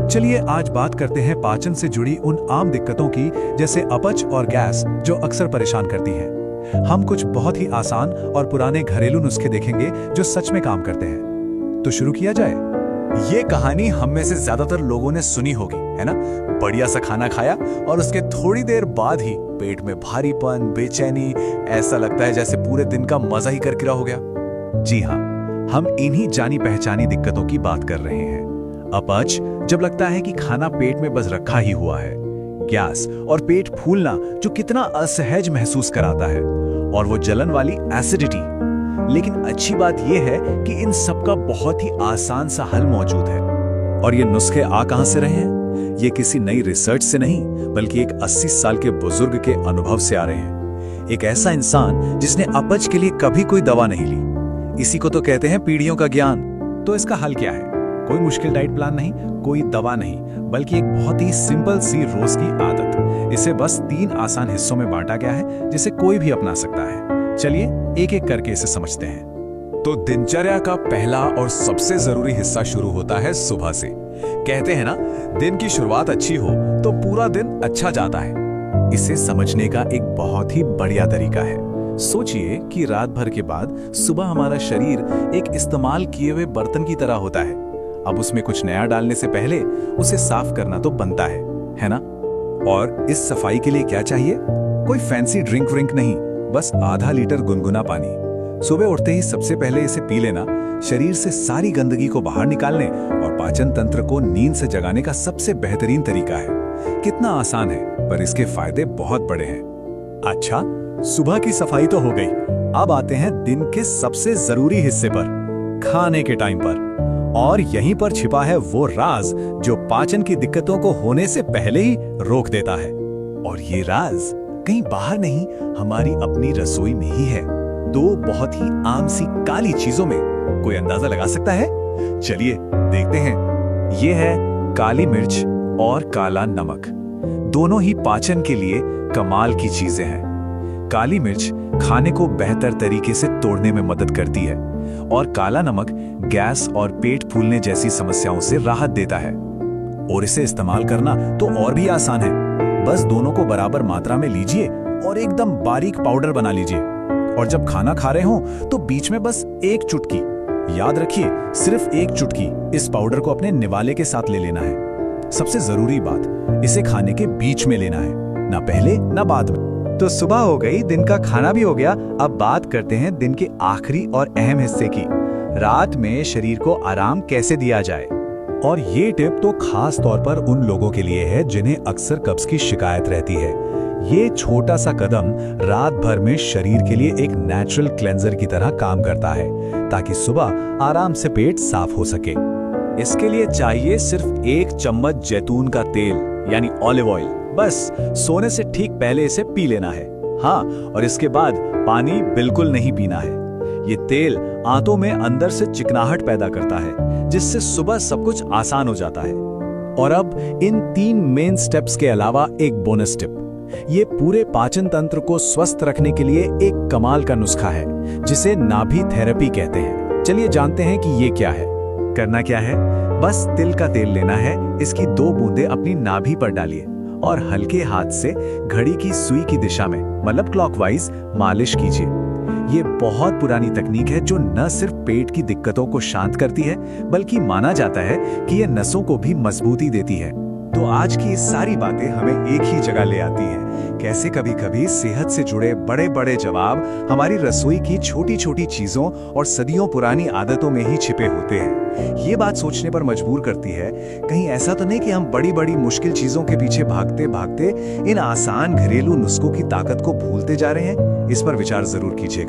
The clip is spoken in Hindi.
चलिए आज बात करते हैं पाचन से जुड़ी उन आम दिक्कतों की, जैसे अपच और गैस, जो अक्सर परेशान करती हैं। हम कुछ बहुत ही आसान और पुराने घरेलू नुस्खे देखेंगे जो सच में काम करते हैं। तो शुरू किया जाए। ये कहानी हम में से ज्यादातर लोगों ने सुनी होगी, है ना? बढ़िया सा खाना खाया और उसके थोड़ी देर बाद ही पेट में भारीपन, बेचैनी, ऐसा लगता है जैसे पूरे दिन का मजा ही करकिरा हो गया। जी हाँ, हम इन्हीं जानी पहचानी दिक्कतों की बात कर रहे हैं। अपच, जब लगता है कि खाना पेट में बस रखा ही हुआ है। गैस और पेट फूलना, जो कितना असहज महसूस कराता है। और वो जलन वाली एसिडिटी। लेकिन अच्छी बात यह है कि इन सब का बहुत ही आसान सा हल मौजूद है। और ये नुस्खे आ कहां से रहे हैं? ये किसी नई रिसर्च से नहीं, बल्कि एक 80 साल के बुजुर्ग के अनुभव से आ रहे हैं। एक ऐसा इंसान जिसने अपच के लिए कभी कोई दवा नहीं ली। इसी को तो कहते हैं पीढ़ियों का ज्ञान। तो इसका हल क्या है? कोई मुश्किल डाइट प्लान नहीं, कोई दवा नहीं, बल्कि एक बहुत ही सिंपल सी रोज की आदत। इसे बस 3 आसान हिस्सों में बांटा गया है, जिसे कोई भी अपना सकता है। चलिए एक एक करके इसे समझते हैं। तो दिनचर्या का पहला और सबसे जरूरी हिस्सा शुरू होता है सुबह से। कहते हैं ना, दिन की शुरुआत अच्छी हो तो पूरा दिन अच्छा जाता है। इसे समझने का एक बहुत ही बढ़िया तरीका है। सोचिए कि रात भर के बाद सुबह हमारा शरीर एक इस्तेमाल किए हुए बर्तन की तरह होता है। अब उसमें कुछ नया डालने से पहले उसे साफ करना तो बनता है ना? और इस सफाई के लिए क्या चाहिए? कोई फैंसी ड्रिंक व्रिंक नहीं, बस आधा लीटर गुनगुना पानी। सुबह उठते ही सबसे पहले इसे पी लेना शरीर से सारी गंदगी को बाहर निकालने और पाचन तंत्र को नींद से जगाने का सबसे बेहतरीन तरीका है। कितना आसान है, पर इसके फायदे बहुत बड़े हैं। अच्छा, सुबह की सफाई तो हो गई। अब आते हैं दिन के सबसे जरूरी हिस्से पर, खाने के टाइम पर। और यहीं पर छिपा है वो राज जो पाचन की दिक्कतों को होने से पहले ही रोक देता है। और ये राज कहीं बाहर नहीं, हमारी अपनी रसोई में ही है। 2 बहुत ही आम सी काली चीजों में। कोई अंदाजा लगा सकता है? चलिए देखते हैं। ये है काली मिर्च और काला नमक। दोनों ही पाचन के लिए कमाल की चीजें हैं। काली मिर्च खाने को बेहतर तरीके से तोड़ने में मदद करती है और काला नमक गैस और पेट फूलने जैसी समस्याओं से राहत देता है। और इसे इस्तेमाल करना तो और भी आसान है। बस दोनों को बराबर मात्रा में लीजिए और एकदम बारीक पाउडर बना लीजिए। और जब खाना खा रहे हो तो बीच में बस 1 चुटकी, याद रखिए सिर्फ 1 चुटकी, इस पाउडर को अपने निवाले के साथ ले लेना है। सबसे जरूरी बात, इसे खाने के बीच में लेना है, ना पहले ना बाद में। तो सुबह हो गई, दिन का खाना भी हो गया। अब बात करते हैं दिन के आखिरी और अहम हिस्से की, रात में शरीर को आराम कैसे दिया जाए। और ये टिप तो खास तौर पर उन लोगों के लिए है जिन्हें अक्सर कब्ज की शिकायत रहती है। ये छोटा सा कदम रात भर में शरीर के लिए एक नेचुरल क्लेंजर की तरह काम करता है, ताकि सुबह आराम से पेट साफ हो सके। इसके लिए चाहिए सिर्फ 1 चम्मच जैतून का तेल, यानी ऑलिव ऑयल। बस सोने से ठीक पहले इसे पी लेना है। हाँ, और इसके बाद पानी बिल्कुल नहीं पीना है। ये तेल आंतों में अंदर से चिकनाहट पैदा करता है, जिससे सुबह सब कुछ आसान हो जाता है। और अब इन 3 मेन स्टेप्स के अलावा एक बोनस टिप। ये पूरे पाचन तंत्र को स्वस्थ रखने के लिए एक कमाल का नुस्खा है, जिसे नाभि थेरेपी कहते हैं। चलिए जानते हैं कि ये क्या है। करना क्या है? बस तिल का तेल लेना है, इसकी 2 बूंदें अपनी नाभि पर डालिए और हल्के हाथ से घड़ी की सुई की दिशा में, मतलब क्लॉकवाइज, मालिश कीजिए। ये बहुत पुरानी तकनीक है जो न सिर्फ पेट की दिक्कतों को शांत करती है, बल्कि माना जाता है कि ये नसों को भी मजबूती देती है। तो आज की सारी बातें हमें एक ही जगह ले आती हैं। कैसे कभी-कभी सेहत से जुड़े बड़े-बड़े जवाब हमारी रसोई की छोटी-छोटी चीजों और सदियों पुरानी आदतों में ही छिपे होते हैं। ये बात सोचने पर मजबूर करती है, कहीं ऐसा तो नहीं कि हम बड़ी-बड़ी मुश्किल चीजों के पीछे भागते-भागते इन आसान घरेलू नुस्खों की ताकत को भूलते जा रहे हैं? इस पर विचार जरूर कीजिएगा।